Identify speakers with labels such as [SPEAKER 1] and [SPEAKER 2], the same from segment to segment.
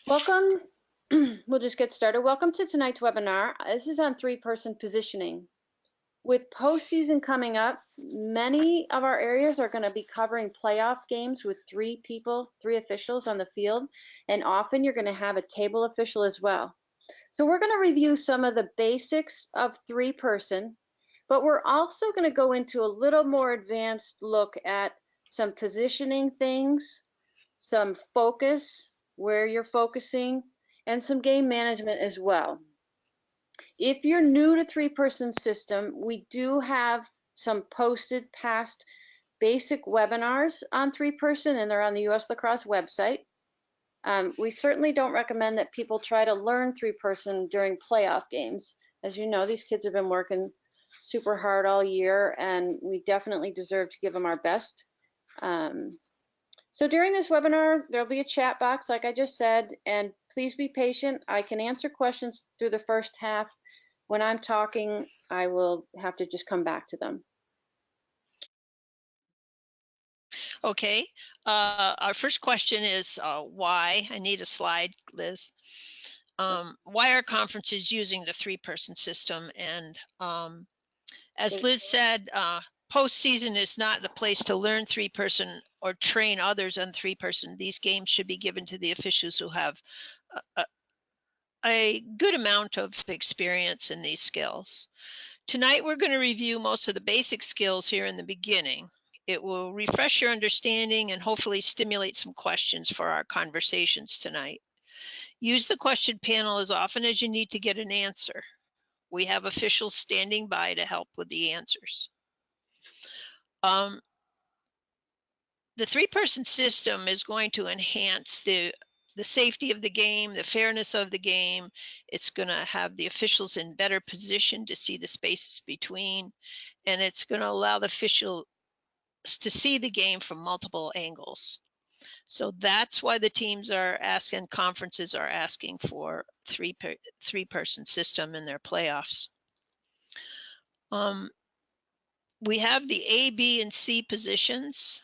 [SPEAKER 1] Welcome. We'll just get started. Welcome to tonight's webinar. This is on three-person positioning. With postseason coming up, many of our areas are going to be covering playoff games with three officials on the field, and often you're going to have a table official as well. So we're going to review some of the basics of three-person, but we're also going to go into a little more advanced look at some positioning things, some focus, where you're focusing, and some game management as well. If you're new to three-person system, we do have some posted past basic webinars on three-person, and they're on the US Lacrosse website. We certainly don't recommend that people try to learn three-person during playoff games. As you know, these kids have been working super hard all year, and we definitely deserve to give them our best. So during this webinar, there'll be a chat box, like I just said, and please be patient. I can answer questions through the first half. When I'm talking, I will have to just come back to them.
[SPEAKER 2] Okay, our first question is why? I need a slide, Liz. Why are conferences using the three-person system? And as Liz said, postseason is not the place to learn three-person or train others on three-person. These games should be given to the officials who have a good amount of experience in these skills. Tonight, we're going to review most of the basic skills here in the beginning. It will refresh your understanding and hopefully stimulate some questions for our conversations tonight. Use the question panel as often as you need to get an answer. We have officials standing by to help with the answers. The three-person system is going to enhance the safety of the game, the fairness of the game. It's going to have the officials in better position to see the spaces between, and it's going to allow the official to see the game from multiple angles. So that's why the teams are asking, conferences are asking for three-person system in their playoffs. We have the A, B, and C positions.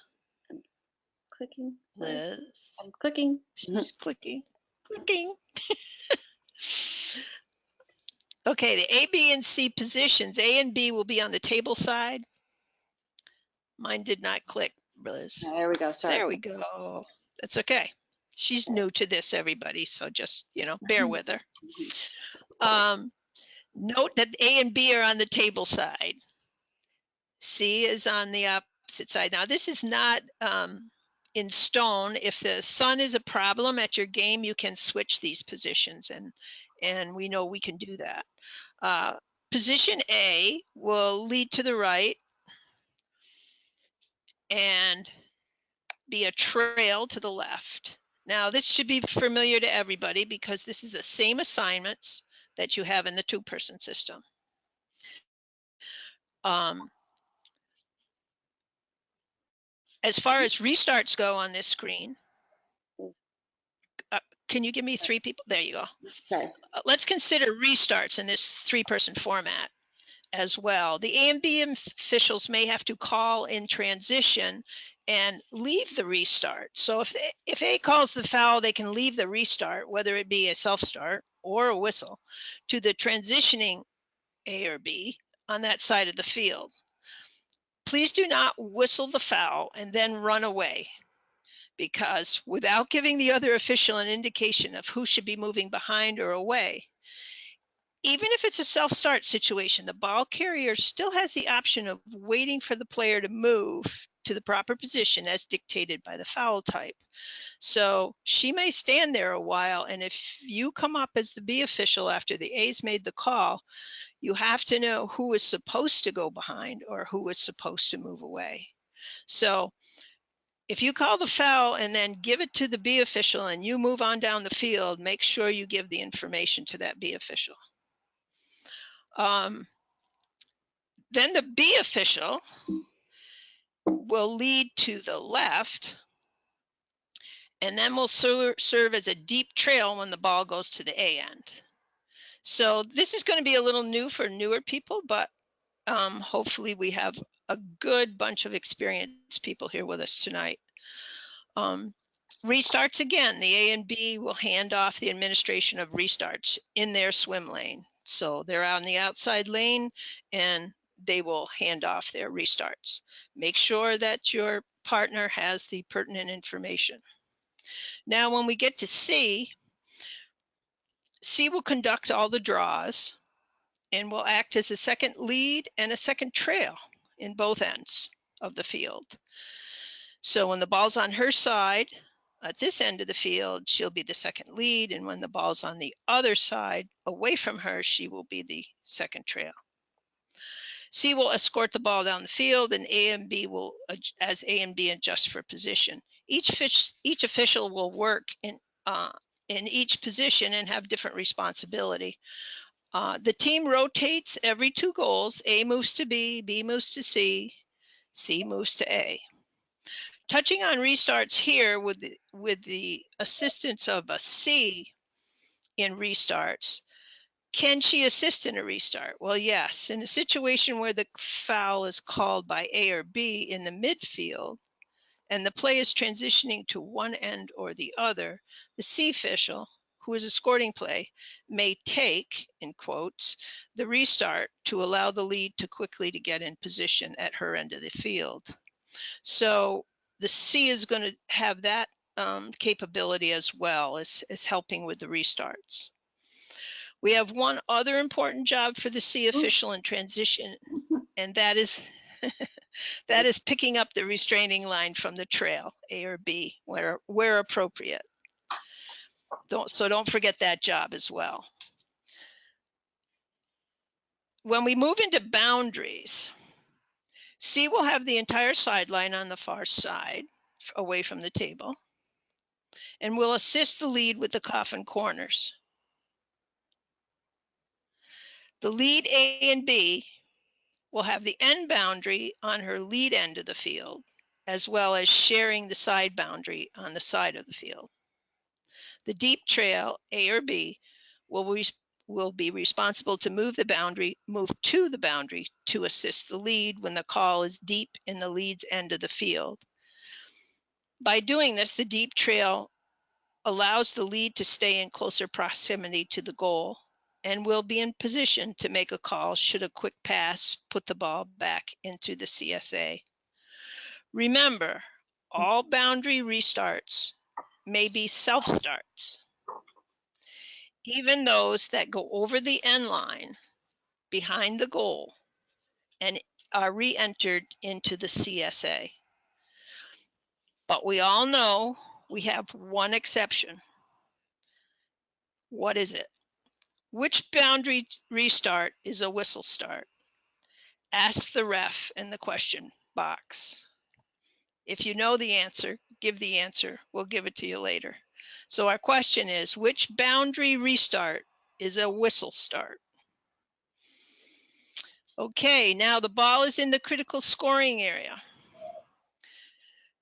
[SPEAKER 1] Clicking.
[SPEAKER 2] Liz.
[SPEAKER 1] I'm clicking.
[SPEAKER 2] She's clicking. Okay, the A, B, and C positions. A and B will be on the table side. Mine did not click, Liz.
[SPEAKER 1] There we go. Sorry.
[SPEAKER 2] There we go. That's okay. She's new to this, everybody, so just, bear with her. Note that A and B are on the table side. C is on the opposite side. Now, this is not in stone. If the sun is a problem at your game, you can switch these positions, and we know we can do that. Position A will lead to the right and be a trail to the left. Now, this should be familiar to everybody because this is the same assignments that you have in the two-person system. As far as restarts go on this screen, can you give me three people? There you go.
[SPEAKER 1] Okay.
[SPEAKER 2] Let's consider restarts in this three-person format as well. The A and B officials may have to call in transition and leave the restart. So if A calls the foul, they can leave the restart, whether it be a self-start or a whistle, to the transitioning A or B on that side of the field. Please do not whistle the foul and then run away, because without giving the other official an indication of who should be moving behind or away, even if it's a self-start situation, the ball carrier still has the option of waiting for the player to move to the proper position as dictated by the foul type. So she may stand there a while, and if you come up as the B official after the A's made the call, you have to know who is supposed to go behind or who is supposed to move away. So if you call the foul and then give it to the B official and you move on down the field, make sure you give the information to that B official. Then the B official will lead to the left and then will serve as a deep trail when the ball goes to the A end. So this is going to be a little new for newer people, but hopefully we have a good bunch of experienced people here with us tonight. Restarts again, the A and B will hand off the administration of restarts in their swim lane. So they're on the outside lane and they will hand off their restarts. Make sure that your partner has the pertinent information. Now, when we get to C, C will conduct all the draws and will act as a second lead and a second trail in both ends of the field. So when the ball's on her side, at this end of the field, she'll be the second lead, and when the ball's on the other side, away from her, she will be the second trail. C will escort the ball down the field, and A and B will, as A and B adjust for position. Each official will work in each position and have different responsibility. The team rotates every 2 goals. A moves to B, B moves to C, C moves to A. Touching on restarts here with the assistance of a C in restarts, can she assist in a restart? Well, yes. In a situation where the foul is called by A or B in the midfield and the play is transitioning to one end or the other, the C official, who is escorting play, may take, in quotes, the restart to allow the lead to quickly to get in position at her end of the field. So the C is going to have that capability as well as helping with the restarts. We have one other important job for the C official in transition, and that is that is picking up the restraining line from the trail, A or B, where appropriate. Don't forget that job as well. When we move into boundaries, C will have the entire sideline on the far side, away from the table, and will assist the lead with the coffin corners. The lead A and B will have the end boundary on her lead end of the field, as well as sharing the side boundary on the side of the field. The deep trail, A or B, will be responsible to move to the boundary to assist the lead when the call is deep in the lead's end of the field. By doing this, the deep trail allows the lead to stay in closer proximity to the goal and will be in position to make a call should a quick pass put the ball back into the CSA. Remember, all boundary restarts may be self-starts, even those that go over the end line behind the goal and are re-entered into the CSA. But we all know we have one exception. What is it? Which boundary restart is a whistle start? Ask the ref in the question box. If you know the answer, give the answer. We'll give it to you later. So our question is, which boundary restart is a whistle start? Okay, now the ball is in the critical scoring area.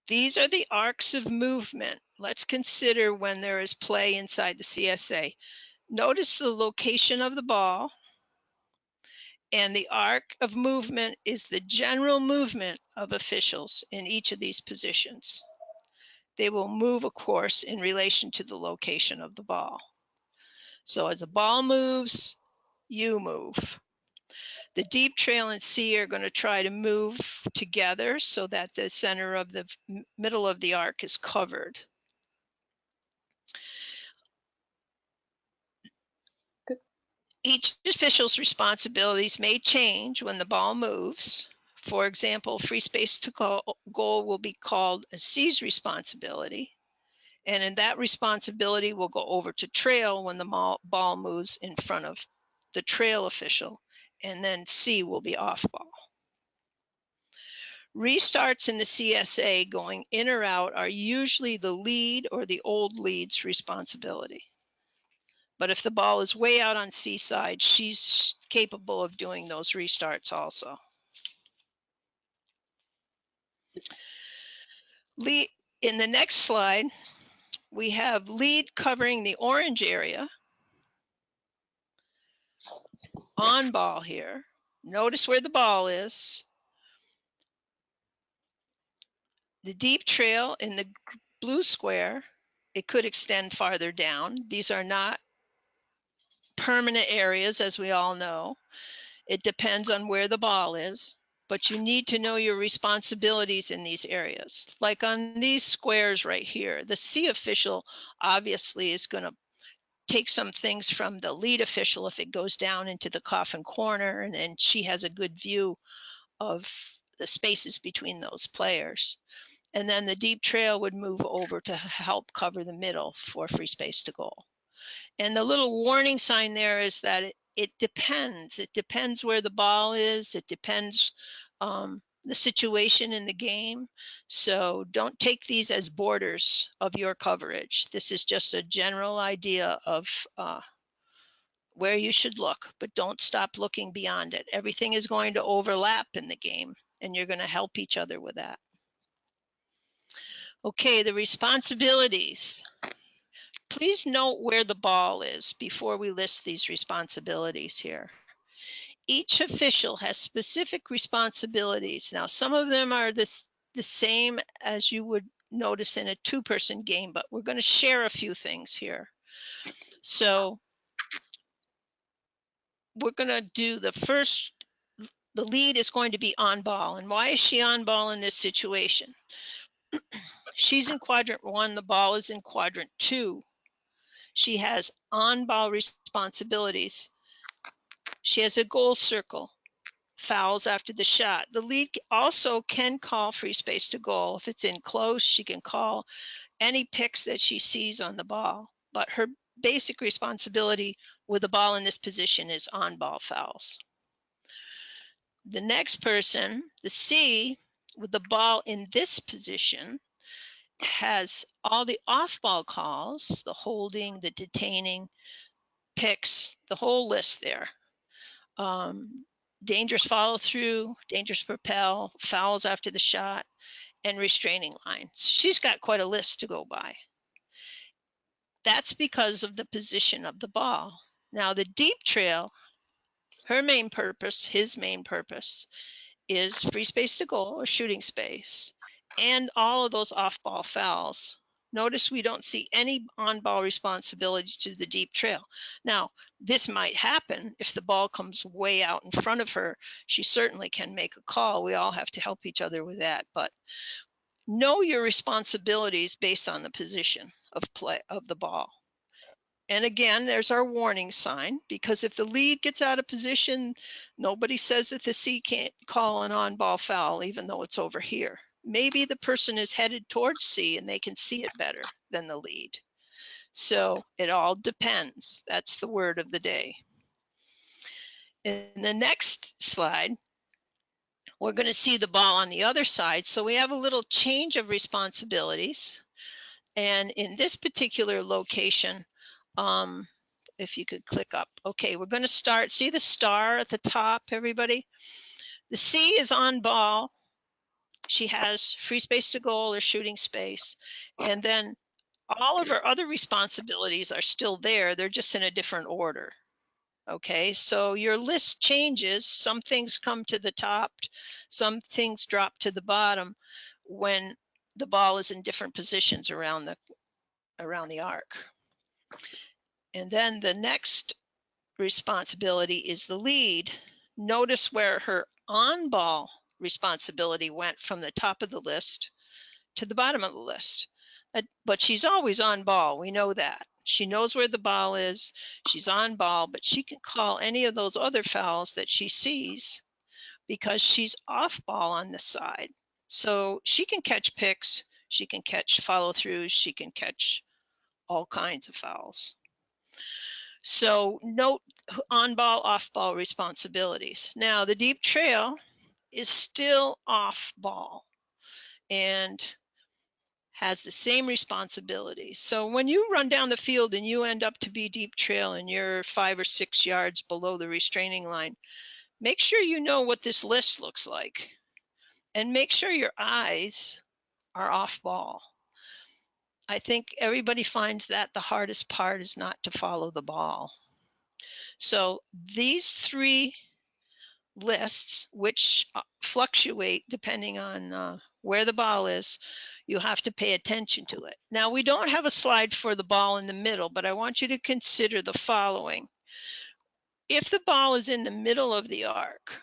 [SPEAKER 2] These are the arcs of movement. Let's consider when there is play inside the CSA. Notice the location of the ball, and the arc of movement is the general movement of officials in each of these positions. They will move, of course, in relation to the location of the ball. So as the ball moves, you move. The deep trail and C are going to try to move together so that the center of the middle of the arc is covered. Each official's responsibilities may change when the ball moves. For example, free space to goal will be called a C's responsibility. And in that responsibility will go over to trail when the ball moves in front of the trail official. And then C will be off ball. Restarts in the CSA going in or out are usually the lead or the old lead's responsibility. But if the ball is way out on C side, she's capable of doing those restarts also. In the next slide, we have lead covering the orange area. On ball here. Notice where the ball is. The deep trail in the blue square, it could extend farther down. These are not permanent areas, as we all know. It depends on where the ball is, but you need to know your responsibilities in these areas. Like on these squares right here, the C official obviously is going to take some things from the lead official if it goes down into the coffin corner, and then she has a good view of the spaces between those players. And then the deep trail would move over to help cover the middle for free space to goal. And the little warning sign there is that it depends. It depends where the ball is. It depends the situation in the game. So don't take these as borders of your coverage. This is just a general idea of where you should look, but don't stop looking beyond it. Everything is going to overlap in the game, and you're going to help each other with that. Okay, the responsibilities. Please note where the ball is before we list these responsibilities here. Each official has specific responsibilities. Now, some of them are the same as you would notice in a two-person game, but we're going to share a few things here. So we're going to do the first, the lead is going to be on ball. And why is she on ball in this situation? She's in quadrant 1, the ball is in quadrant 2. She has on-ball responsibilities. She has a goal circle, fouls after the shot. The lead also can call free space to goal. If it's in close, she can call any picks that she sees on the ball. But her basic responsibility with the ball in this position is on-ball fouls. The next person, the C, with the ball in this position, has all the off-ball calls, the holding, the detaining, picks, the whole list there. Dangerous follow through, dangerous propel, fouls after the shot, and restraining lines. She's got quite a list to go by. That's because of the position of the ball. Now the deep trail, her main purpose, his main purpose, is free space to goal or shooting space, and all of those off-ball fouls. Notice we don't see any on-ball responsibility to the deep trail. Now, this might happen if the ball comes way out in front of her. She certainly can make a call. We all have to help each other with that. But know your responsibilities based on the position of play of the ball. And again, there's our warning sign, because if the lead gets out of position, nobody says that the C can't call an on-ball foul, even though it's over here. Maybe the person is headed towards C and they can see it better than the lead. So it all depends. That's the word of the day. In the next slide, we're going to see the ball on the other side. So we have a little change of responsibilities. And in this particular location, if you could click up. Okay, we're going to start. See the star at the top, everybody? The C is on ball. She has free space to goal or shooting space. And then all of her other responsibilities are still there. They're just in a different order. Okay, so your list changes. Some things come to the top, some things drop to the bottom when the ball is in different positions around the arc. And then the next responsibility is the lead. Notice where her on-ball responsibility went from the top of the list to the bottom of the list. But she's always on ball. We know that. She knows where the ball is. She's on ball, but she can call any of those other fouls that she sees because she's off ball on this side. So she can catch picks. She can catch follow-throughs. She can catch all kinds of fouls. So note on-ball, off-ball responsibilities. Now, the deep trail is still off-ball and has the same responsibilities. So when you run down the field and you end up to be deep trail and you're 5 or 6 yards below the restraining line, make sure you know what this list looks like. And make sure your eyes are off-ball. I think everybody finds that the hardest part is not to follow the ball. So these three lists, which fluctuate depending on where the ball is, You have to pay attention to it. Now, we don't have a slide for the ball in the middle, but I want you to consider the following. If the ball is in the middle of the arc,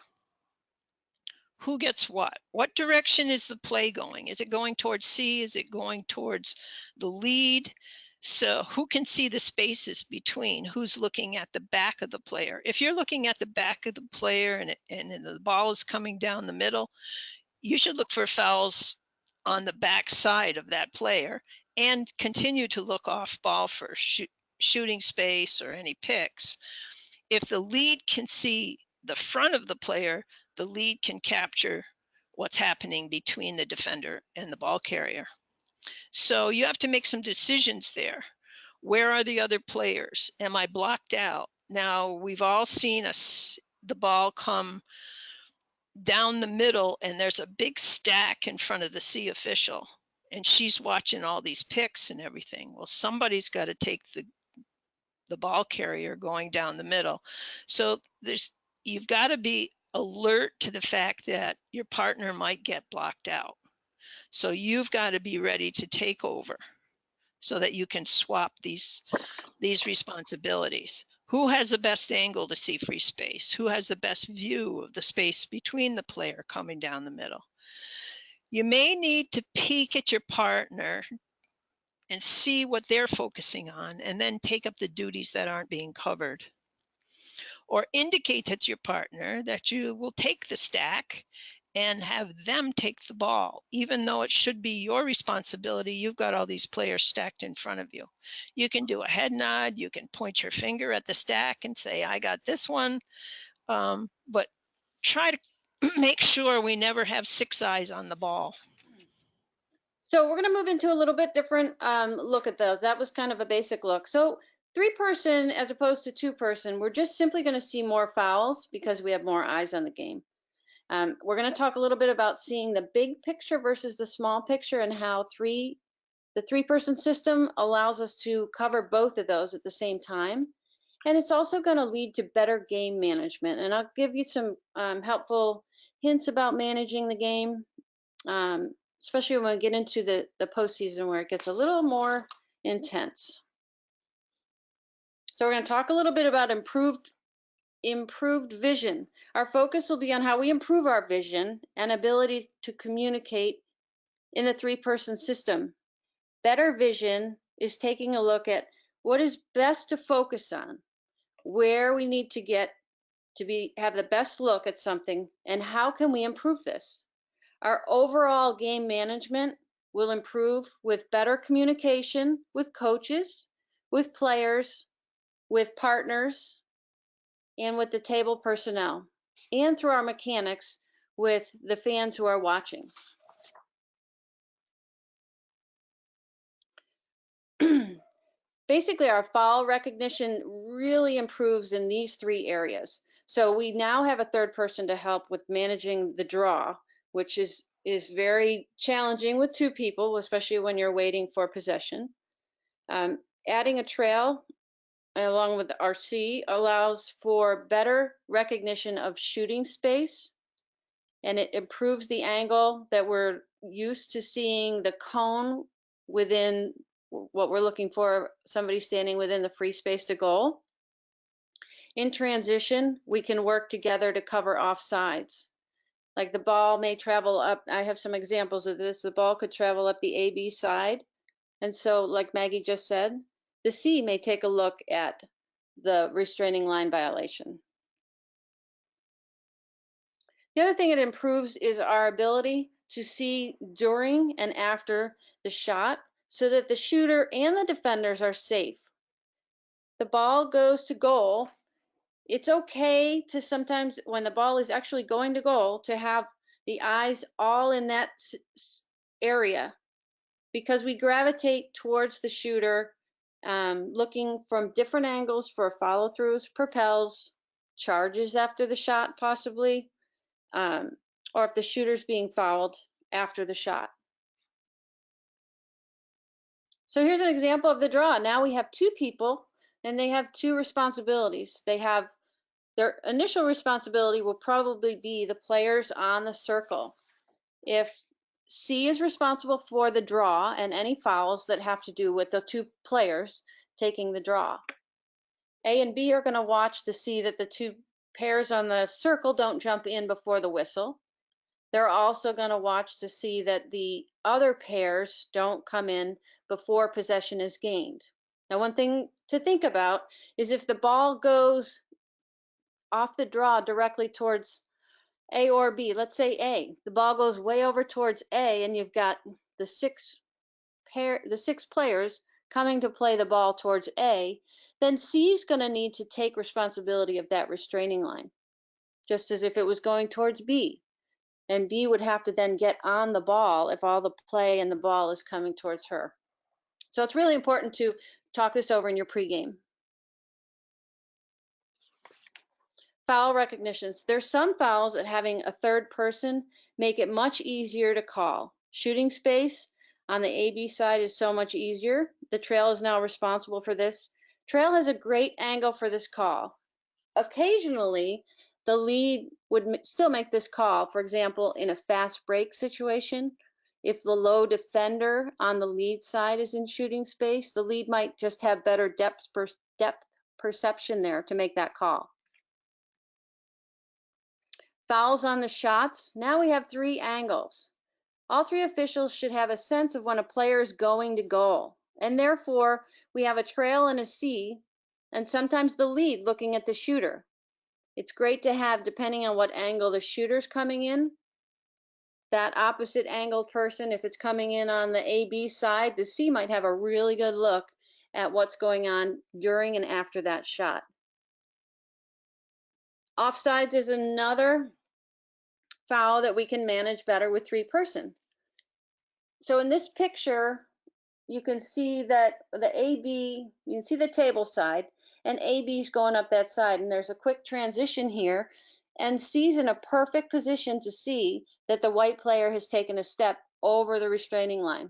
[SPEAKER 2] who gets what? What direction is the play going? Is it going towards C? Is it going towards the lead? So who can see the spaces between? Who's looking at the back of the player? If you're looking at the back of the player and the ball is coming down the middle, you should look for fouls on the back side of that player and continue to look off ball for shooting space or any picks. If the lead can see the front of the player, the lead can capture what's happening between the defender and the ball carrier. So you have to make some decisions there. Where are the other players? Am I blocked out? Now, we've all seen the ball come down the middle and there's a big stack in front of the C official and she's watching all these picks and everything. Well, somebody's got to take the ball carrier going down the middle. So you've got to be alert to the fact that your partner might get blocked out. So you've got to be ready to take over so that you can swap these responsibilities. Who has the best angle to see free space? Who has the best view of the space between the player coming down the middle? You may need to peek at your partner and see what they're focusing on and then take up the duties that aren't being covered. Or indicate to your partner that you will take the stack and have them take the ball, even though it should be your responsibility. You've got all these players stacked in front of you. You can do a head nod, you can point your finger at the stack and say, I got this one, but try to make sure we never have 6 eyes on the ball.
[SPEAKER 1] So we're going to move into a little bit different look at those. That was kind of a basic look. So 3-person as opposed to 2-person, we're just simply going to see more fouls because we have more eyes on the game. We're going to talk a little bit about seeing the big picture versus the small picture and how the 3-person system allows us to cover both of those at the same time. And it's also going to lead to better game management. And I'll give you some helpful hints about managing the game, especially when we get into the postseason where it gets a little more intense. So we're going to talk a little bit about improved vision. Our focus will be on how we improve our vision and ability to communicate in the 3-person system. Better vision is taking a look at what is best to focus on, where we need to get to have the best look at something, and how can we improve this. Our overall game management will improve with better communication with coaches, with players, with partners, and with the table personnel, and through our mechanics with the fans who are watching. Basically, our foul recognition really improves in these 3 areas. So we now have a 3rd person to help with managing the draw, which is very challenging with 2 people, especially when you're waiting for possession. Adding a trail along with RC allows for better recognition of shooting space, and it improves the angle that we're used to seeing the cone within what we're looking for, somebody standing within the free space to goal. In transition, we can work together to cover offsides. Like the ball may travel up, I have some examples of this, the ball could travel up the AB side, and so like Maggie just said, the C may take a look at the restraining line violation. The other thing it improves is our ability to see during and after the shot so that the shooter and the defenders are safe. The ball goes to goal. It's okay to sometimes, when the ball is actually going to goal, to have the eyes all in that area because we gravitate towards the shooter, looking from different angles for follow-throughs, propels, charges after the shot possibly, or if the shooter's being fouled after the shot. So here's an example of the draw. Now we have 2 people and they have 2 responsibilities. They have their initial responsibility will probably be the players on the circle. If C is responsible for the draw and any fouls that have to do with the two players taking the draw. A and B are going to watch to see that the two pairs on the circle don't jump in before the whistle. They're also going to watch to see that the other pairs don't come in before possession is gained. Now, one thing to think about is if the ball goes off the draw directly towards A or B, let's say A, the ball goes way over towards A and you've got the six players coming to play the ball towards A, then C is going to need to take responsibility of that restraining line, just as if it was going towards B. And B would have to then get on the ball if all the play and the ball is coming towards her. So it's really important to talk this over in your pregame. Foul recognitions. There's some fouls that having a third person make it much easier to call. Shooting space on the AB side is so much easier. The trail is now responsible for this. Trail has a great angle for this call. Occasionally, the lead would still make this call. For example, in a fast break situation, if the low defender on the lead side is in shooting space, the lead might just have better depth perception there to make that call. Fouls on the shots. Now we have 3 angles. All 3 officials should have a sense of when a player is going to goal, and therefore we have a trail and a C, and sometimes the lead looking at the shooter. It's great to have, depending on what angle the shooter's coming in, that opposite angled person, if it's coming in on the AB side, the C might have a really good look at what's going on during and after that shot. Offsides is another foul that we can manage better with 3-person. So in this picture, you can see that the AB, you can see the table side, and AB is going up that side, and there's a quick transition here, and C's in a perfect position to see that the white player has taken a step over the restraining line.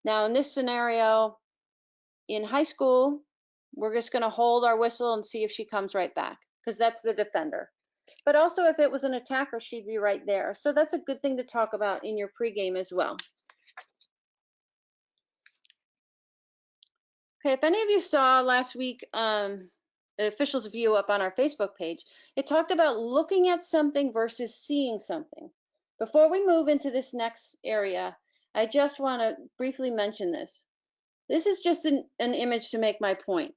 [SPEAKER 1] Now in this scenario, in high school, we're just going to hold our whistle and see if she comes right back, because that's the defender. But also if it was an attacker, she'd be right there. So that's a good thing to talk about in your pregame as well. Okay, if any of you saw last week the officials view up on our Facebook page, it talked about looking at something versus seeing something. Before we move into this next area, I just want to briefly mention this. This is just an image to make my point.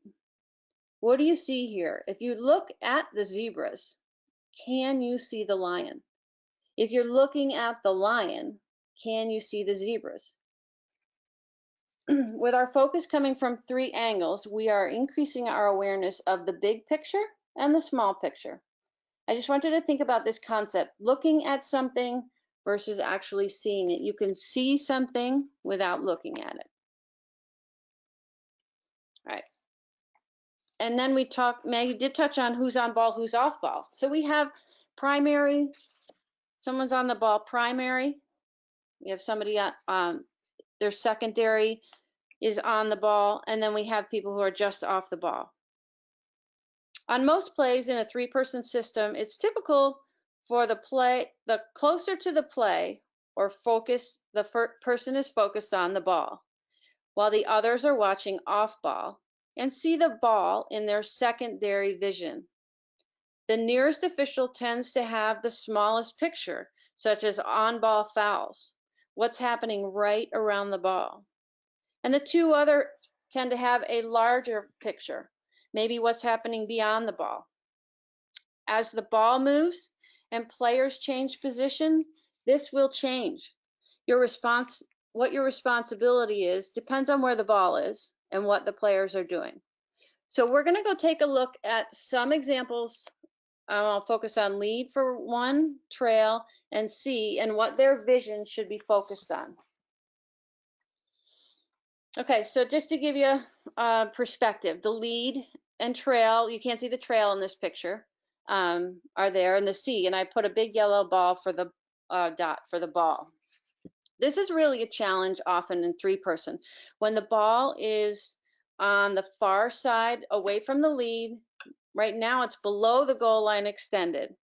[SPEAKER 1] What do you see here? If you look at the zebras, can you see the lion? If you're looking at the lion, can you see the zebras? With our focus coming from 3 angles, we are increasing our awareness of the big picture and the small picture. I just wanted to think about this concept, looking at something versus actually seeing it. You can see something without looking at it. All right. And then Maggie did touch on who's on ball, who's off ball. So we have primary, someone's on the ball primary. We have somebody on their secondary is on the ball, and then we have people who are just off the ball. On most plays in a 3-person system, it's typical for the closer to the play or focus, the person is focused on the ball, while the others are watching off ball and see the ball in their secondary vision. The nearest official tends to have the smallest picture, such as on-ball fouls, what's happening right around the ball. And the 2 others tend to have a larger picture, maybe what's happening beyond the ball. As the ball moves and players change position, this will change. What your responsibility is depends on where the ball is and what the players are doing. So we're going to go take a look at some examples. I'll focus on lead for 1, trail, and C, and what their vision should be focused on. Okay, so just to give you a perspective, the lead and trail, you can't see the trail in this picture, are there in the C, and I put a big yellow ball for the dot for the ball. This is really a challenge often in 3-person. When the ball is on the far side away from the lead, right now it's below the goal line extended.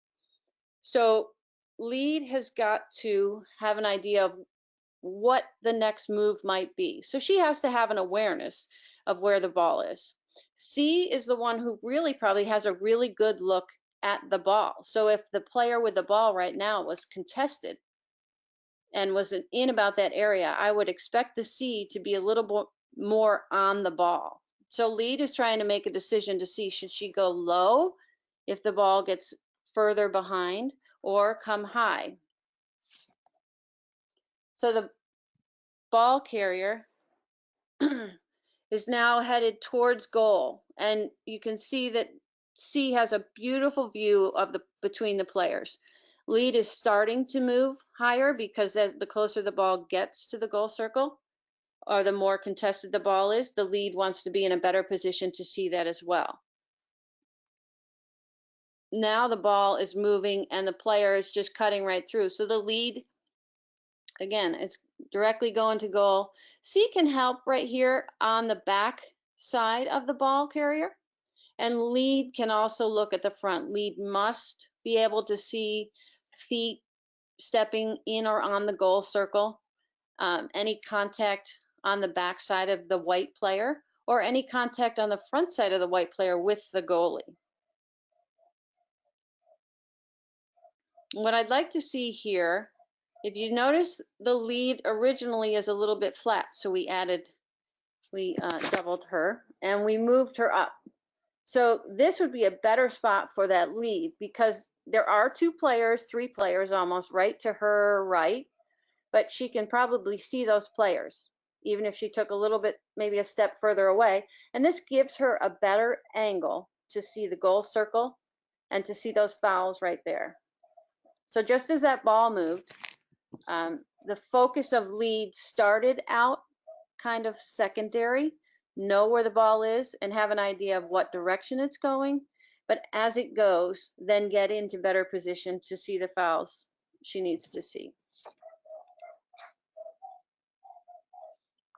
[SPEAKER 1] So lead has got to have an idea of what the next move might be. So she has to have an awareness of where the ball is. C is the one who really probably has a really good look at the ball. So if the player with the ball right now was contested and was in about that area, I would expect the C to be a little more on the ball. So lead is trying to make a decision to see, should she go low if the ball gets further behind, or come high. So the ball carrier is now headed towards goal, and you can see that C has a beautiful view of between the players. Lead is starting to move higher because as the closer the ball gets to the goal circle, or the more contested the ball is, the lead wants to be in a better position to see that as well. Now the ball is moving and the player is just cutting right through. So the lead, again, is directly going to goal. C can help right here on the back side of the ball carrier, and lead can also look at the front. Lead must be able to see feet stepping in or on the goal circle, any contact on the back side of the white player, or any contact on the front side of the white player with the goalie. What I'd like to see here, if you notice, the lead originally is a little bit flat, so we doubled her and we moved her up. So this would be a better spot for that lead because there are three players almost right to her right, but she can probably see those players, even if she took a little bit, maybe a step further away. And this gives her a better angle to see the goal circle and to see those fouls right there. So just as that ball moved, the focus of lead started out kind of secondary, know where the ball is and have an idea of what direction it's going. But as it goes, then get into better position to see the fouls she needs to see.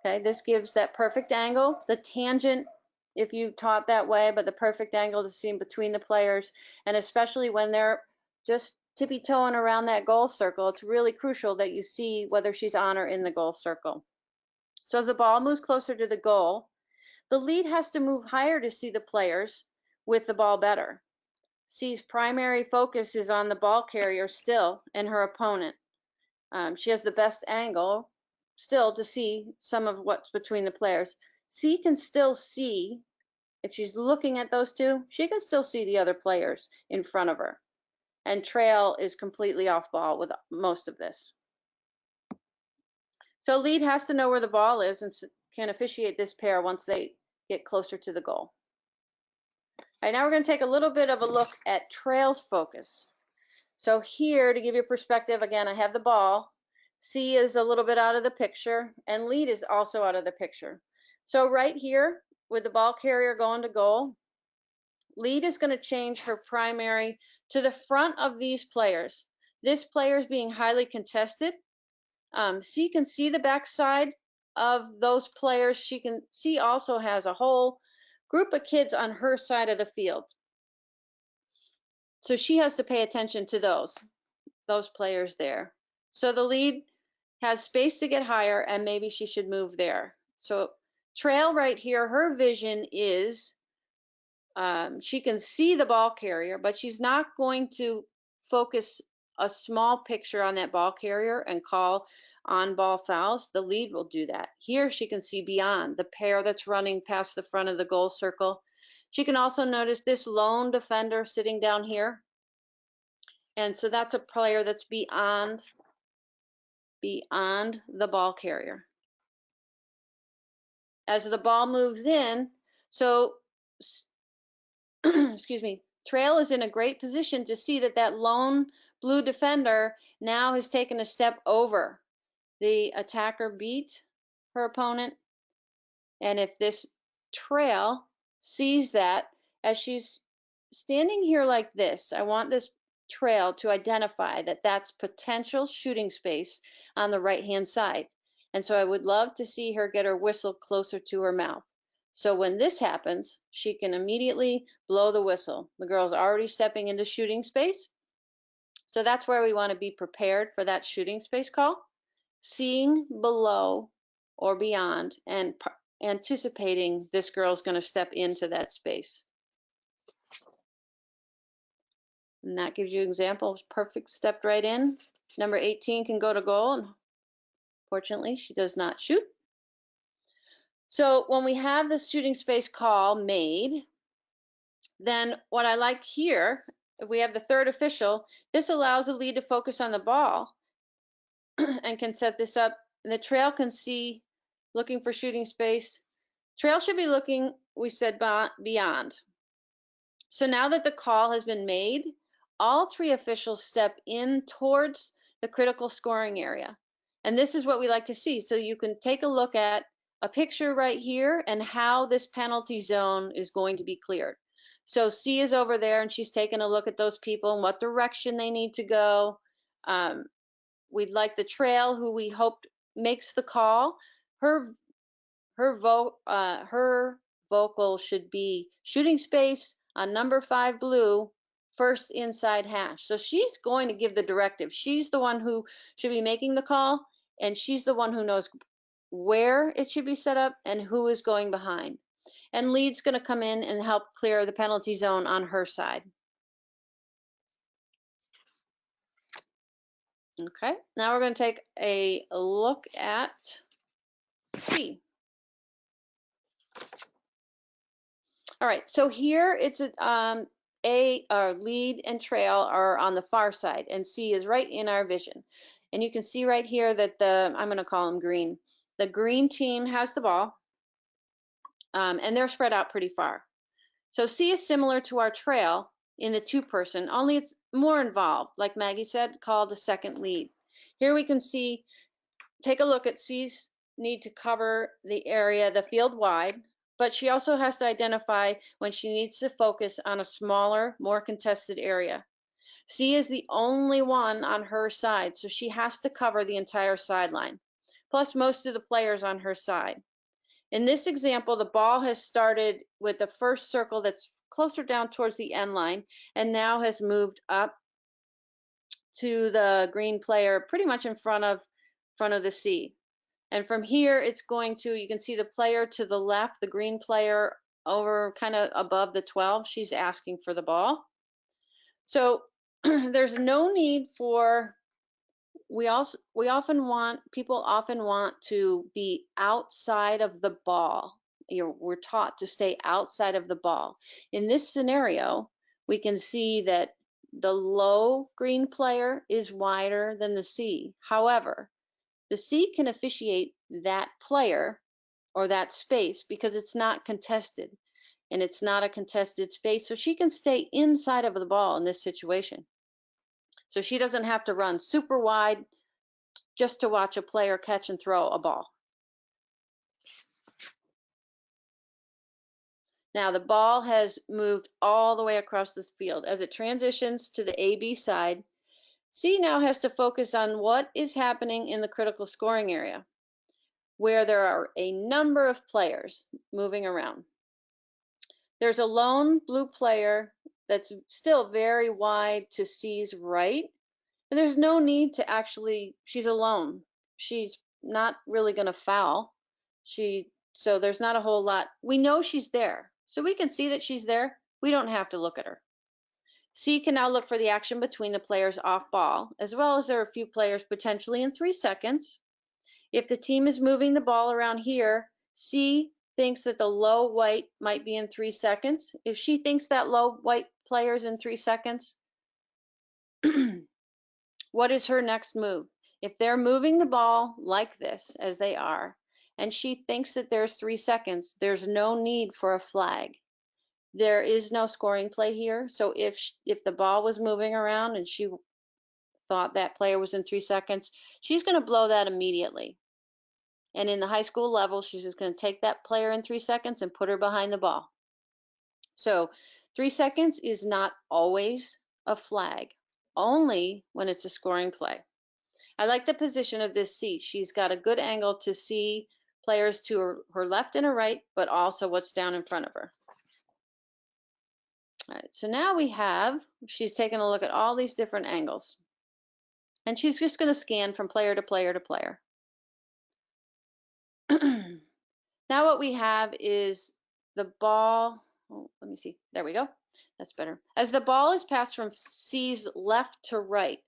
[SPEAKER 1] Okay, this gives that perfect angle. The tangent, if you taught that way, but the perfect angle to see between the players, and especially when they're just tippy-toeing around that goal circle, it's really crucial that you see whether she's on or in the goal circle. So as the ball moves closer to the goal, the lead has to move higher to see the players with the ball better. C's primary focus is on the ball carrier still and her opponent. She has the best angle still to see some of what's between the players. C can still see, if she's looking at those two, she can still see the other players in front of her. And trail is completely off ball with most of this. So lead has to know where the ball is and can officiate this pair once they get closer to the goal. All right, now we're going to take a little bit of a look at trail's focus. So here, to give you a perspective, again, I have the ball. C is a little bit out of the picture, and lead is also out of the picture. So right here, with the ball carrier going to goal, lead is going to change her primary to the front of these players. This player is being highly contested. C can see the backside of those players. She can see also has a whole group of kids on her side of the field. So she has to pay attention to those players there. So the lead has space to get higher, and maybe she should move there. So trail right here, her vision is she can see the ball carrier, but she's not going to focus a small picture on that ball carrier and call on ball fouls. The lead will do that. Here she can see beyond the pair that's running past the front of the goal circle. She can also notice this lone defender sitting down here. And so that's a player that's beyond the ball carrier. As the ball moves in, so excuse me, trail is in a great position to see that lone blue defender now has taken a step over. The attacker beat her opponent, and if this trail sees that, as she's standing here like this, I want this trail to identify that that's potential shooting space on the right hand side. And so I would love to see her get her whistle closer to her mouth. So when this happens, she can immediately blow the whistle. The girl's already stepping into shooting space. So that's where we want to be prepared for that shooting space call. seeing below or beyond and anticipating this girl's going to step into that space. And that gives you an example. Perfect, stepped right in. Number 18 can go to goal, and fortunately she does not shoot. So when we have the shooting space call made, then what I like here, if we have the third official, this allows the lead to focus on the ball and can set this up. And the trail can see, looking for shooting space. Trail should be looking, we said, beyond. So now that the call has been made, all three officials step in towards the critical scoring area. And this is what we like to see. So you can take a look at a picture right here and how this penalty zone is going to be cleared. So C is over there and she's taking a look at those people and what direction they need to go. We'd like the trail, who we hope makes the call. Her vocal should be shooting space on number 5 blue, first inside hash. So she's going to give the directive. She's the one who should be making the call, and she's the one who knows where it should be set up and who is going behind. And lead's going to come in and help clear the penalty zone on her side. Okay, now we're going to take a look at C. All right, so here it's lead and trail are on the far side, and C is right in our vision. And you can see right here that I'm going to call them green. The green team has the ball, and they're spread out pretty far. So C is similar to our trail in the two-person, only it's more involved, like Maggie said, called a second lead. Here we can see, take a look at C's need to cover the area, the field wide, but she also has to identify when she needs to focus on a smaller, more contested area. C is the only one on her side, so she has to cover the entire sideline, plus most of the players on her side. In this example, the ball has started with the first circle that's closer down towards the end line and now has moved up to the green player pretty much in front of the C. And from here, it's going to, you can see the player to the left, the green player over kind of above the 12, she's asking for the ball. So there's no need for, people often want to be outside of the ball. We're taught to stay outside of the ball. In this scenario, we can see that the low green player is wider than the C. However, the C can officiate that player or that space because it's not contested, and it's not a contested space, so she can stay inside of the ball in this situation. So she doesn't have to run super wide just to watch a player catch and throw a ball. Now the ball has moved all the way across this field. As it transitions to the AB side, C now has to focus on what is happening in the critical scoring area, where there are a number of players moving around. There's a lone blue player that's still very wide to C's right, and there's no need to actually, she's alone. She's not really going to foul. So there's not a whole lot. We know she's there, so we can see that she's there. We don't have to look at her. C can now look for the action between the players off ball, as well as there are a few players potentially in 3 seconds. If the team is moving the ball around here, C thinks that the low white might be in 3 seconds. If she thinks that low white player is in 3 seconds, what is her next move? If they're moving the ball like this, as they are, and she thinks that there's 3 seconds, there's no need for a flag. There is no scoring play here. So if the ball was moving around and she thought that player was in 3 seconds, she's going to blow that immediately. And in the high school level, she's just going to take that player in 3 seconds and put her behind the ball. So 3 seconds is not always a flag, only when it's a scoring play. I like the position of this C. She's got a good angle to see players to her left and her right, but also what's down in front of her. All right, so now she's taking a look at all these different angles. And she's just going to scan from player to player to player. now what we have is the ball. Oh, let me see. There we go. That's better. As the ball is passed from C's left to right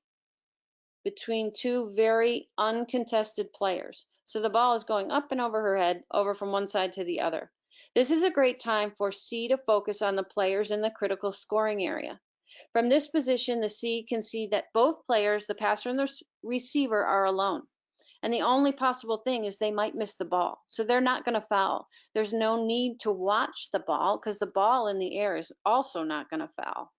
[SPEAKER 1] between two very uncontested players. So the ball is going up and over her head, over from one side to the other. This is a great time for C to focus on the players in the critical scoring area. From this position, the C can see that both players, the passer and the receiver, are alone. And the only possible thing is they might miss the ball. So they're not going to foul. There's no need to watch the ball because the ball in the air is also not going to foul.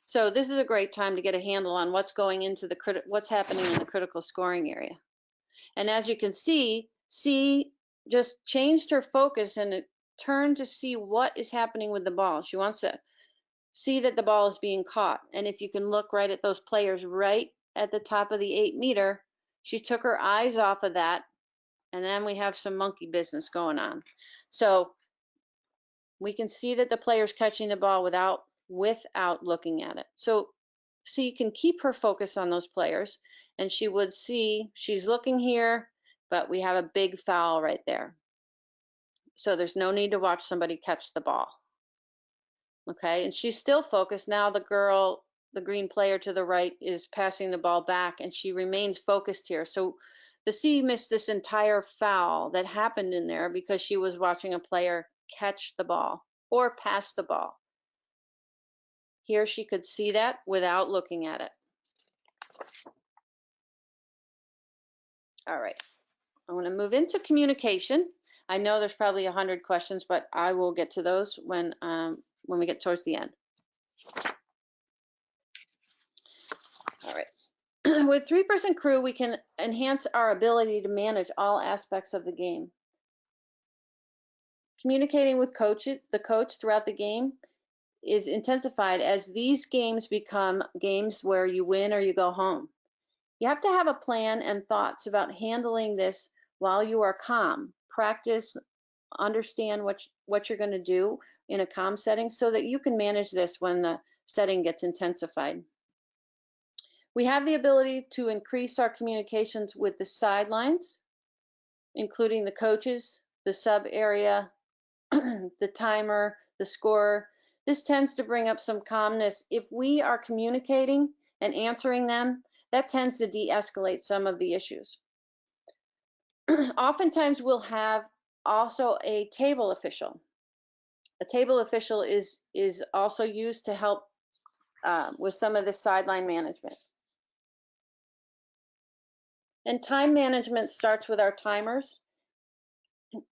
[SPEAKER 1] So this is a great time to get a handle on what's going into what's happening in the critical scoring area. And as you can see, C just changed her focus and it turned to see what is happening with the ball. She wants to see that the ball is being caught. And if you can look right at those players right at the top of the 8-meter, she took her eyes off of that, and then we have some monkey business going on. So we can see that the player's catching the ball without looking at it. So you can keep her focus on those players, and she would see she's looking here, but we have a big foul right there. So there's no need to watch somebody catch the ball. Okay, and she's still focused. Now the girl, the green player to the right, is passing the ball back, and she remains focused here. So the C missed this entire foul that happened in there because she was watching a player catch the ball or pass the ball. Here she could see that without looking at it. All right, I want to move into communication. I know there's probably 100 questions, but I will get to those when we get towards the end. All right. With 3-person crew, we can enhance our ability to manage all aspects of the game. Communicating with the coach throughout the game is intensified as these games become games where you win or you go home. You have to have a plan and thoughts about handling this while you are calm. Practice, understand what you're going to do in a calm setting so that you can manage this when the setting gets intensified. We have the ability to increase our communications with the sidelines, including the coaches, the sub area, the timer, the scorer. This tends to bring up some calmness. If we are communicating and answering them, that tends to de-escalate some of the issues. Oftentimes we'll have also a table official. A table official is also used to help with some of the sideline management. And time management starts with our timers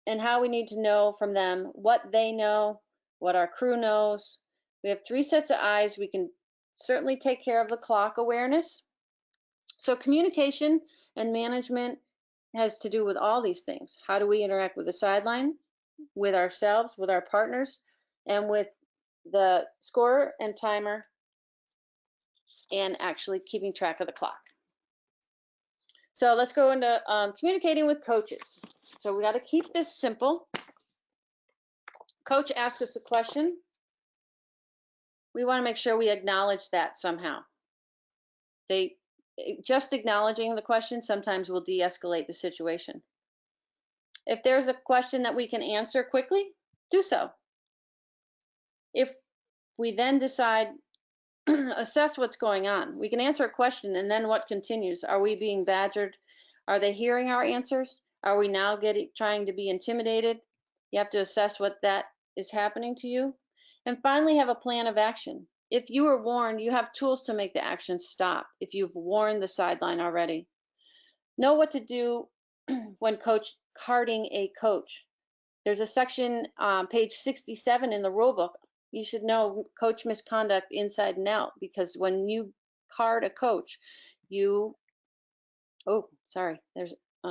[SPEAKER 1] and how we need to know from them what they know, what our crew knows. We have 3 sets of eyes. We can certainly take care of the clock awareness. So communication and management has to do with all these things. How do we interact with the sideline, with ourselves, with our partners, and with the scorer and timer, and actually keeping track of the clock. So let's go into communicating with coaches. So we got to keep this simple. Coach asks us a question. We want to make sure we acknowledge that somehow. Just acknowledging the question sometimes will de-escalate the situation. If there's a question that we can answer quickly, do so. If we then decide, assess what's going on. We can answer a question and then what continues? Are we being badgered? Are they hearing our answers? Are we now trying to be intimidated? You have to assess what that is happening to you. And finally, have a plan of action. If you were warned, you have tools to make the action stop if you've warned the sideline already. Know what to do when carding a coach. There's a section on page 67 in the rule book. You should know coach misconduct inside and out, because when you card a coach, there's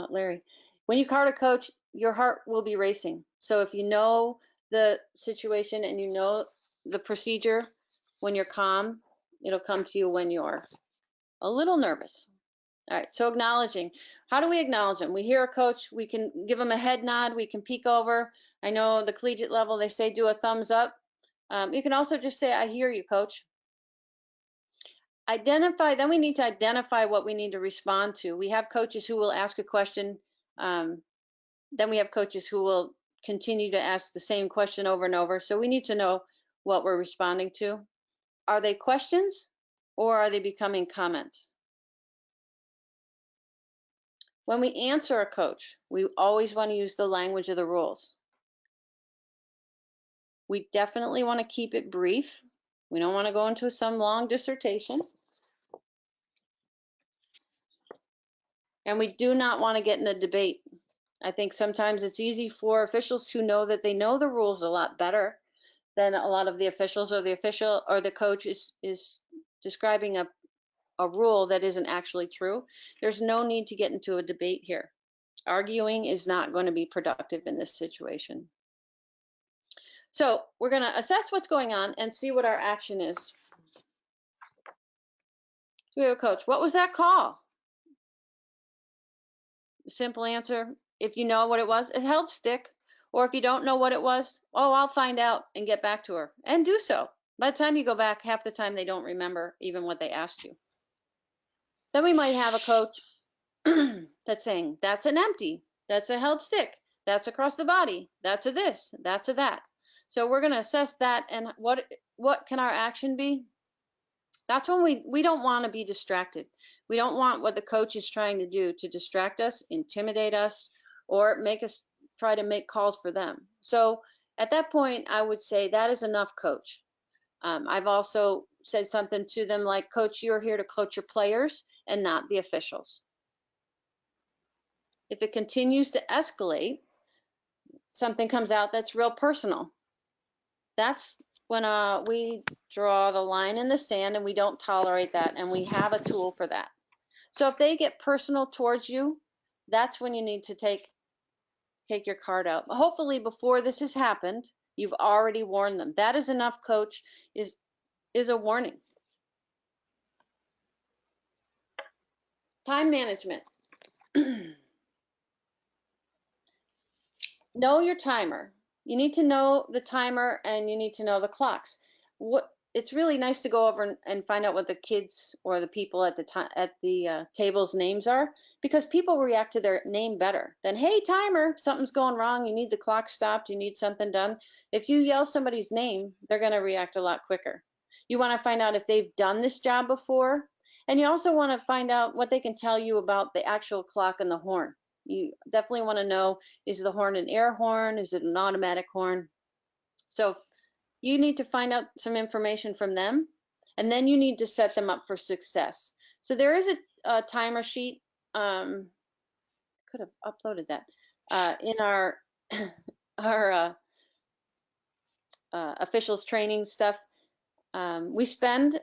[SPEAKER 1] Larry. When you card a coach, your heart will be racing. So if you know the situation and you know the procedure, when you're calm, it'll come to you when you're a little nervous. All right, so acknowledging. How do we acknowledge them? We hear a coach, we can give them a head nod, we can peek over. I know the collegiate level, they say do a thumbs up. You can also just say, I hear you, coach. Then we need to identify what we need to respond to. We have coaches who will ask a question Then we have coaches who will continue to ask the same question over and over. So we need to know what we're responding to. Are they questions or are they becoming comments? When we answer a coach, we always want to use the language of the rules. We definitely want to keep it brief. We don't want to go into some long dissertation. And we do not want to get in a debate. I think sometimes it's easy for officials who know that they know the rules a lot better than a lot of the officials, or the official or the coach is describing a rule that isn't actually true. There's no need to get into a debate here. Arguing is not going to be productive in this situation. So we're going to assess what's going on and see what our action is. We have a coach. What was that call? Simple answer. If you know what it was, it held stick. Or if you don't know what it was, oh, I'll find out and get back to her. And do so. By the time you go back, half the time they don't remember even what they asked you. Then we might have a coach that's saying, that's an empty, that's a held stick, that's across the body, that's a this, that's a that. So we're going to assess that, and what can our action be? That's when we don't want to be distracted. We don't want what the coach is trying to do to distract us, intimidate us, or make us try to make calls for them. So at that point, I would say that is enough, coach. I've also said something to them like, coach, you're here to coach your players and not the officials. If it continues to escalate, something comes out that's real personal. That's when we draw the line in the sand and we don't tolerate that, and we have a tool for that. So if they get personal towards you, that's when you need to take your card out. Hopefully before this has happened, you've already warned them. That is enough, coach, is a warning. Time management. Know your timer. You need to know the timer and you need to know the clocks. It's really nice to go over and find out what the kids or the people at the table's names are, because people react to their name better than, hey, timer, something's going wrong, you need the clock stopped, you need something done. If you yell somebody's name, they're going to react a lot quicker. You want to find out if they've done this job before, and you also want to find out what they can tell you about the actual clock and the horn. You definitely want to know, is the horn an air horn? Is it an automatic horn? So you need to find out some information from them, and then you need to set them up for success. So there is a timer sheet. Could have uploaded that in our officials training stuff. We spend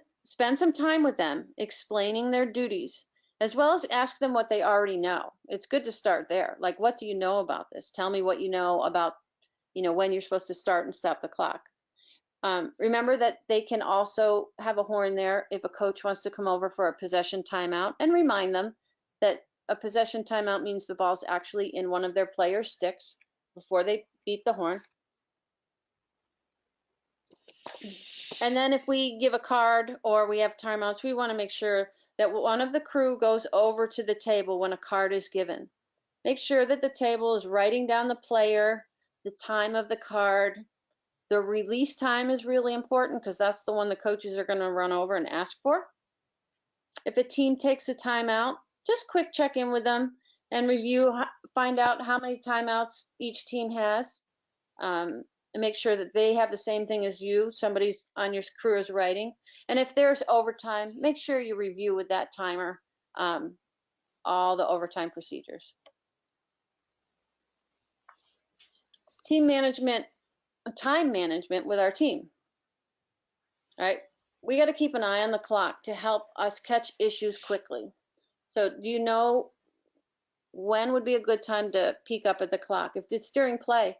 [SPEAKER 1] some time with them explaining their duties, as well as ask them what they already know. It's good to start there. Like, what do you know about this? Tell me what you know about, when you're supposed to start and stop the clock. Remember that they can also have a horn there if a coach wants to come over for a possession timeout, and remind them that a possession timeout means the ball's actually in one of their players' sticks before they beep the horn. And then if we give a card or we have timeouts, we want to make sure that one of the crew goes over to the table when a card is given. Make sure that the table is writing down the player, the time of the card. The release time is really important because that's the one the coaches are going to run over and ask for. If a team takes a timeout, just quick check in with them and review, find out how many timeouts each team has, and make sure that they have the same thing as you, somebody's on your crew is writing. And if there's overtime, make sure you review with that timer all the overtime procedures. Team management, time management with our team. All right, we got to keep an eye on the clock to help us catch issues quickly. So do you know when would be a good time to peek up at the clock? If it's during play,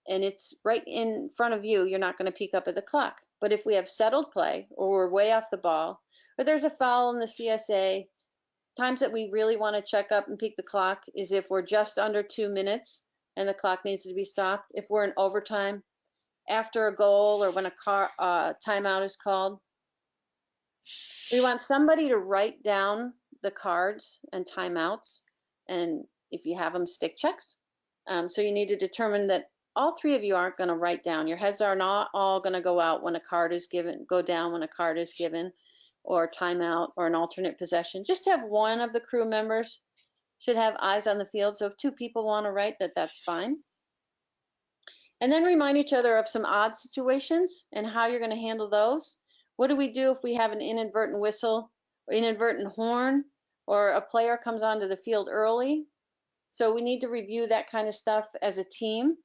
[SPEAKER 1] and it's right in front of you, you're not going to peek up at the clock. But if we have settled play, or we're way off the ball, or there's a foul in the CSA, times that we really want to check up and peek the clock is if we're just under 2 minutes and the clock needs to be stopped. If we're in overtime, after a goal, or when a timeout is called. We want somebody to write down the cards and timeouts, and if you have them, stick checks. So you need to determine that all three of you aren't going to write down. Your heads are not all going to go out when a card is given, go down when a card is given, or timeout, or an alternate possession. Just have one of the crew members should have eyes on the field. So if two people want to write, that's fine. And then remind each other of some odd situations and how you're going to handle those. What do we do if we have an inadvertent whistle, or inadvertent horn, or a player comes onto the field early? So we need to review that kind of stuff as a team.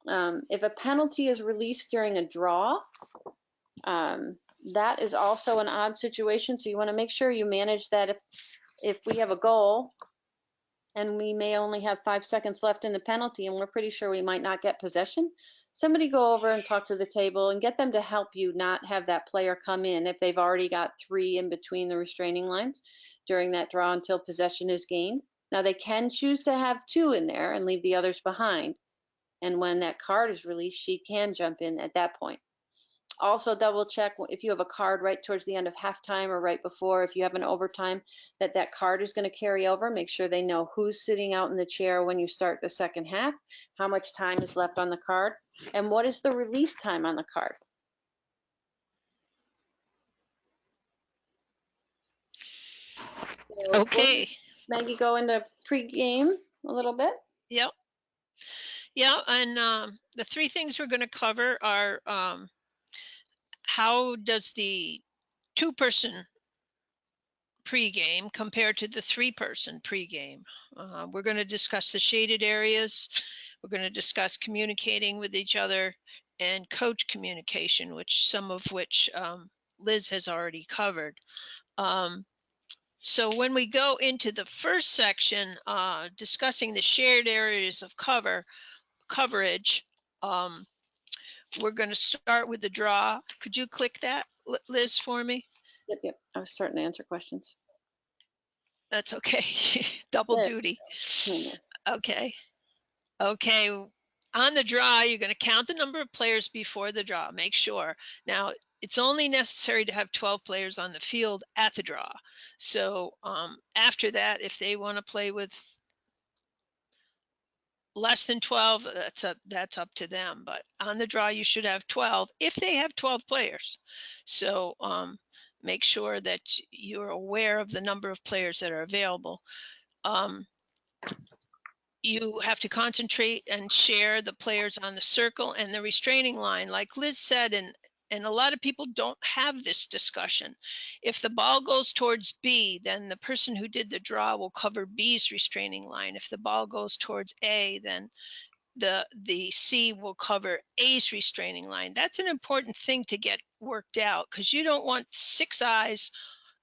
[SPEAKER 1] If a penalty is released during a draw, that is also an odd situation. So you want to make sure you manage that. If we have a goal and we may only have 5 seconds left in the penalty and we're pretty sure we might not get possession, somebody go over and talk to the table and get them to help you not have that player come in if they've already got 3 in between the restraining lines during that draw until possession is gained. Now they can choose to have 2 in there and leave the others behind. And when that card is released, she can jump in at that point. Also double check if you have a card right towards the end of halftime or right before, if you have an overtime, that card is going to carry over. Make sure they know who's sitting out in the chair when you start the second half, how much time is left on the card, and what is the release time on the card. So
[SPEAKER 2] Okay.
[SPEAKER 1] Maggie, go into pregame a little bit.
[SPEAKER 2] Yep. Yeah, and the 3 things we're going to cover are how does the 2-person pregame compare to the 3-person pregame. We're going to discuss the shaded areas. We're going to discuss communicating with each other and coach communication, some of which Liz has already covered. So when we go into the first section, discussing the shared areas of coverage, we're going to start with the draw. Could you click that, Liz, for me?
[SPEAKER 1] Yep. I was starting to answer questions.
[SPEAKER 2] That's okay. Double duty. Okay. On the draw, you're going to count the number of players before the draw. Make sure. Now, it's only necessary to have 12 players on the field at the draw. So after that, if they want to play with less than 12, that's up to them. But on the draw, you should have 12 if they have 12 players. So make sure that you're aware of the number of players that are available. You have to concentrate and share the players on the circle and the restraining line. Like Liz said, and a lot of people don't have this discussion. If the ball goes towards B, then the person who did the draw will cover B's restraining line. If the ball goes towards A, then the C will cover A's restraining line. That's an important thing to get worked out because you don't want 6 eyes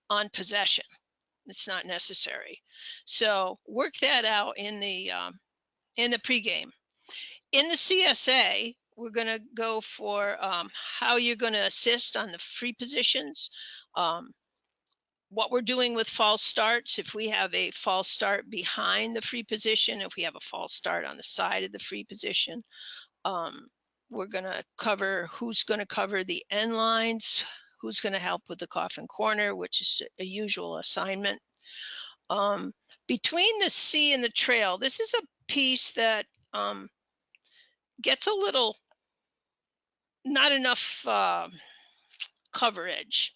[SPEAKER 2] on possession. It's not necessary. So work that out in the pregame. In the CSA, we're going to go for how you're going to assist on the free positions, what we're doing with false starts. If we have a false start behind the free position, if we have a false start on the side of the free position, we're going to cover who's going to cover the end lines, who's going to help with the coffin corner, which is a usual assignment. Between the C and the trail, this is a piece that gets a little not enough coverage.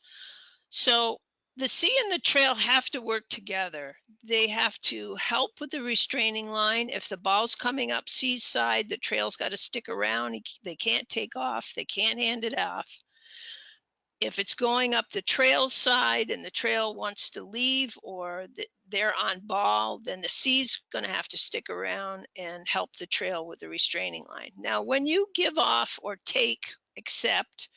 [SPEAKER 2] So the C and the trail have to work together. They have to help with the restraining line. If the ball's coming up C's side, the trail's got to stick around. They can't take off. They can't hand it off. If it's going up the trail side and the trail wants to leave or they're on ball, then the C's going to have to stick around and help the trail with the restraining line. Now, when you give off or accept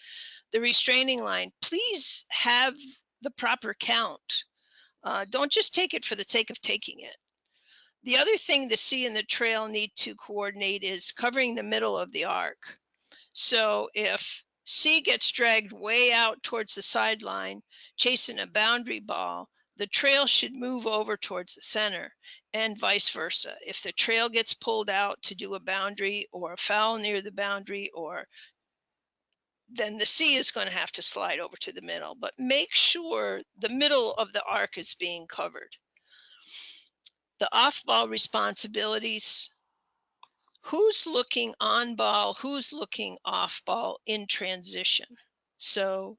[SPEAKER 2] the restraining line, please have the proper count. Don't just take it for the sake of taking it. The other thing the C and the trail need to coordinate is covering the middle of the arc. So if C gets dragged way out towards the sideline, chasing a boundary ball, the trail should move over towards the center and vice versa. If the trail gets pulled out to do a boundary or a foul near the boundary, then the C is going to have to slide over to the middle. But make sure the middle of the arc is being covered. The off-ball responsibilities, who's looking on ball, who's looking off ball in transition. So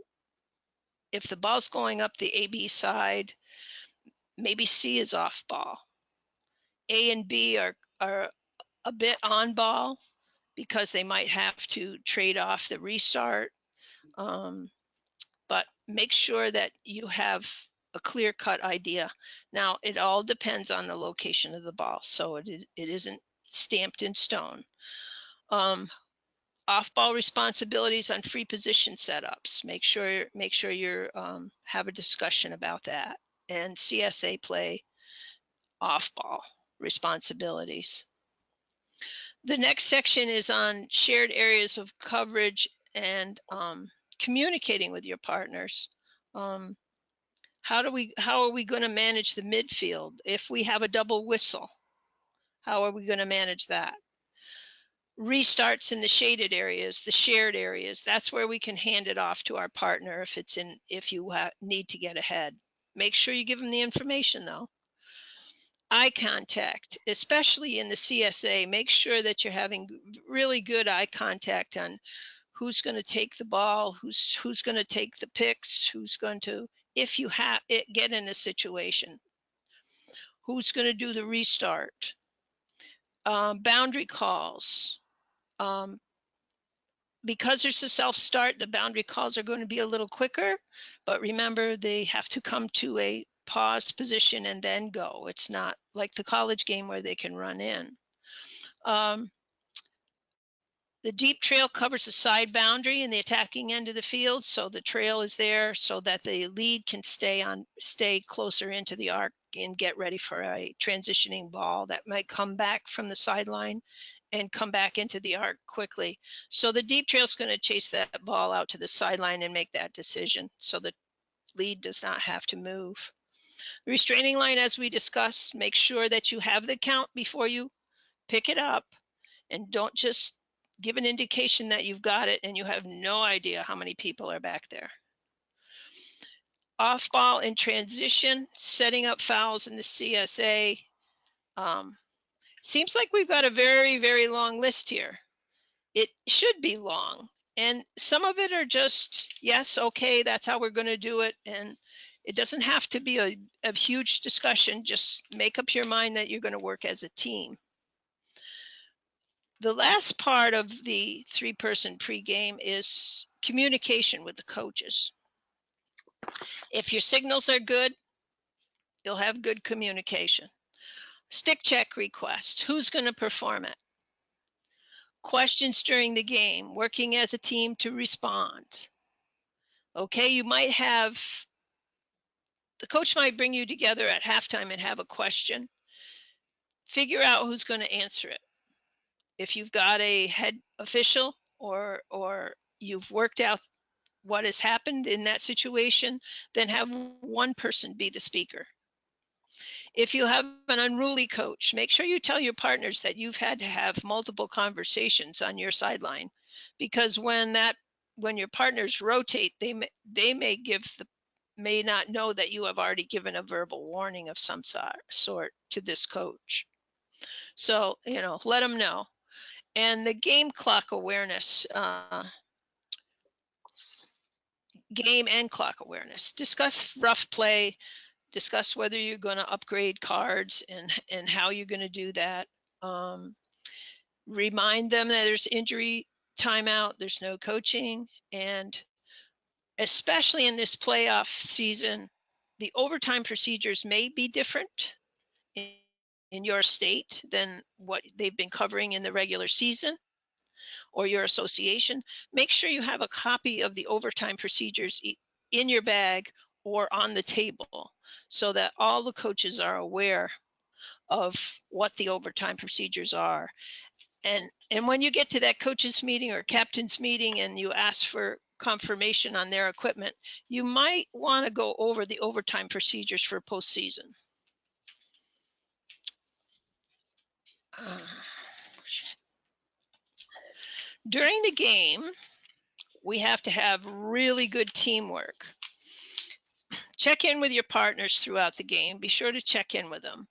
[SPEAKER 2] if the ball's going up the AB side, maybe C is off ball. A and B are a bit on ball because they might have to trade off the restart. But make sure that you have a clear-cut idea. Now, it all depends on the location of the ball, so it isn't stamped in stone. Off-ball responsibilities on free position setups. Make sure you have a discussion about that. And CSA play off-ball responsibilities. The next section is on shared areas of coverage and communicating with your partners. How are we going to manage the midfield if we have a double whistle? How are we going to manage that? Restarts in the shaded areas, the shared areas. That's where we can hand it off to our partner if you need to get ahead. Make sure you give them the information though. Eye contact, especially in the CSA. Make sure that you're having really good eye contact on who's going to take the ball, who's going to take the picks, who's going to, if you get in a situation, who's going to do the restart. Boundary calls. Because there's a self-start, the boundary calls are going to be a little quicker, but remember they have to come to a pause position and then go. It's not like the college game where they can run in. The deep trail covers the side boundary in the attacking end of the field, so the trail is there so that the lead can stay closer into the arc and get ready for a transitioning ball that might come back from the sideline and come back into the arc quickly. So the deep trail is going to chase that ball out to the sideline and make that decision, so the lead does not have to move. The restraining line, as we discussed, make sure that you have the count before you pick it up, and don't just give an indication that you've got it and you have no idea how many people are back there. Off ball in transition, setting up fouls in the CSA. Seems like we've got a very, very long list here. It should be long. And some of it are just, yes, okay, that's how we're going to do it. And it doesn't have to be a huge discussion. Just make up your mind that you're going to work as a team. The last part of the three-person pregame is communication with the coaches. If your signals are good, you'll have good communication. Stick check request, who's going to perform it? Questions during the game, working as a team to respond. Okay, you might have, the coach might bring you together at halftime and have a question. Figure out who's going to answer it. If you've got a head official or you've worked out what has happened in that situation, then have one person be the speaker. If you have an unruly coach, make sure you tell your partners that you've had to have multiple conversations on your sideline, because when your partners rotate, they may not know that you have already given a verbal warning of some sort to this coach. So, let them know. And the game clock awareness, game and clock awareness. Discuss rough play, discuss whether you're going to upgrade cards and how you're going to do that. Remind them that there's injury timeout, there's no coaching, and especially in this playoff season, the overtime procedures may be different in your state than what they've been covering in the regular season or your association. Make sure you have a copy of the overtime procedures in your bag or on the table so that all the coaches are aware of what the overtime procedures are. And when you get to that coaches meeting or captain's meeting and you ask for confirmation on their equipment, you might want to go over the overtime procedures for postseason. During the game, we have to have really good teamwork. Check in with your partners throughout the game. Be sure to check in with them.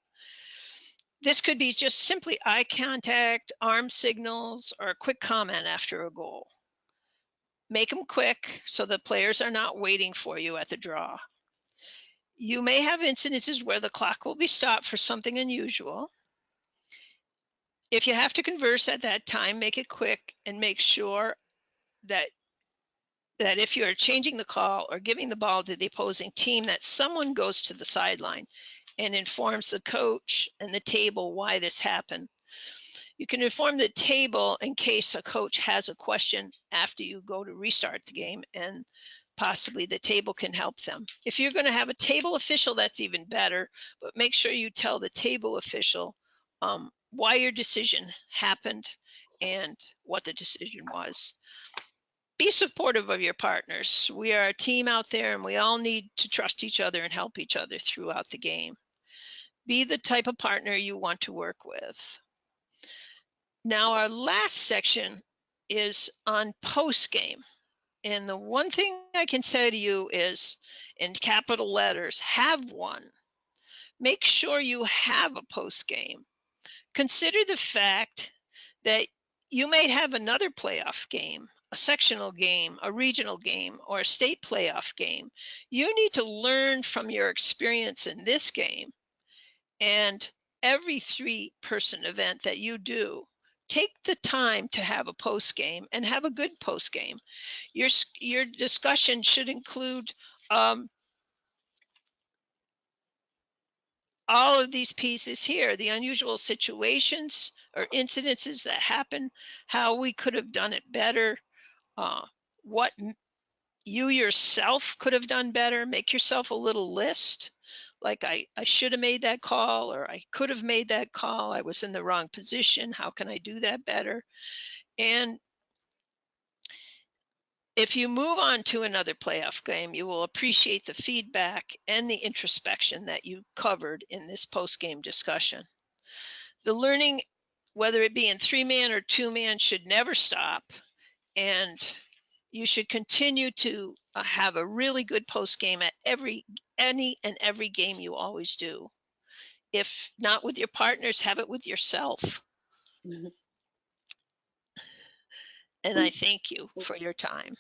[SPEAKER 2] This could be just simply eye contact, arm signals, or a quick comment after a goal. Make them quick so the players are not waiting for you at the draw. You may have incidences where the clock will be stopped for something unusual. If you have to converse at that time, make it quick and make sure that if you're changing the call or giving the ball to the opposing team, that someone goes to the sideline and informs the coach and the table why this happened. You can inform the table in case a coach has a question after you go to restart the game, and possibly the table can help them. If you're going to have a table official, that's even better, but make sure you tell the table official why your decision happened and what the decision was. Be supportive of your partners. We are a team out there, and we all need to trust each other and help each other throughout the game. Be the type of partner you want to work with. Now, our last section is on post-game. And the one thing I can say to you is, in capital letters, have one. Make sure you have a post-game. Consider the fact that you may have another playoff game, a sectional game, a regional game, or a state playoff game. You need to learn from your experience in this game. And every three-person event that you do, take the time to have a post game and have a good post game. Your discussion should include all of these pieces here: the unusual situations or incidences that happen, how we could have done it better, what you yourself could have done better. Make yourself a little list, like I should have made that call, or I could have made that call. I was in the wrong position. How can I do that better? And if you move on to another playoff game, you will appreciate the feedback and the introspection that you covered in this post-game discussion. The learning, whether it be in 3-man or 2-man, should never stop, and you should continue to have a really good post-game at any and every game you always do. If not with your partners, have it with yourself.
[SPEAKER 1] Mhm.
[SPEAKER 2] And I thank you for your time.